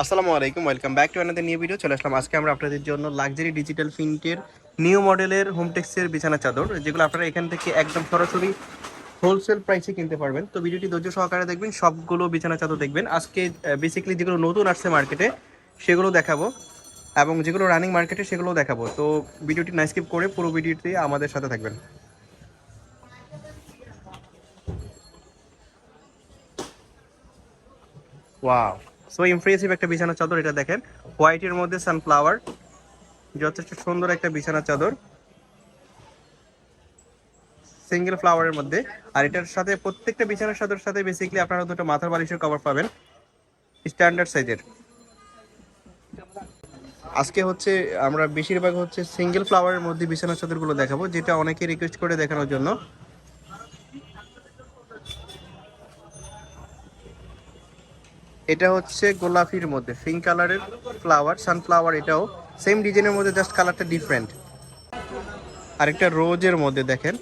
আসসালামু আলাইকুম, welcome back to another new video. চলে আসলাম আজকে আমরা আপনাদের জন্য লাক্সারি ডিজিটাল প্রিন্টের নিউ মডেলের হোমটেক্সের বিছানা চাদর, যেগুলো আপনারা এখান থেকে একদম সরাসরি হোলসেল প্রাইসে কিনতে পারবেন। তো ভিডিওটি ধৈর্য সহকারে দেখবেন, সবগুলো বিছানা চাদর দেখবেন। আজকে বেসিক্যালি যেগুলো নতুন আসছে মার্কেটে সেগুলো দেখাবো, এবং যেগুলো রানিং মার্কেটে সেগুলোও দেখাবো। তো ভিডিওটি না স্কিপ করে পুরো ভিডিওটি আমাদের সাথে থাকবেন। ওয়াও, সো ইমপ্রেসিভ একটা বিছানা চাদর। এটা দেখেন, হোয়াইটের মধ্যে সানফ্লাওয়ার, যথেষ্ট সুন্দর একটা বিছানা চাদর, সিঙ্গেল ফ্লাওয়ারের মধ্যে। আর এটার সাথে প্রত্যেকটা বিছানার চাদরের সাথে বেসিক্যালি আপনারা দুটো মাথার বালিশের কভার পাবেন, স্ট্যান্ডার্ড সাইজের। আজকে হচ্ছে আমরা বেশিরভাগ হচ্ছে সিঙ্গেল ফ্লাওয়ারের মধ্যে বিছানার চাদরগুলো দেখাবো, যেটা অনেকে রিকোয়েস্ট করে দেখানোর জন্য। এটা হচ্ছে গোলাপির মধ্যে পিঙ্ক কালারের ফ্লাওয়ার, সানফ্লাওয়ার। এটাও সেম ডিজাইনের মধ্যে, জাস্ট কালারটা ডিফারেন্ট। আরেকটা রোজের মধ্যে দেখেন,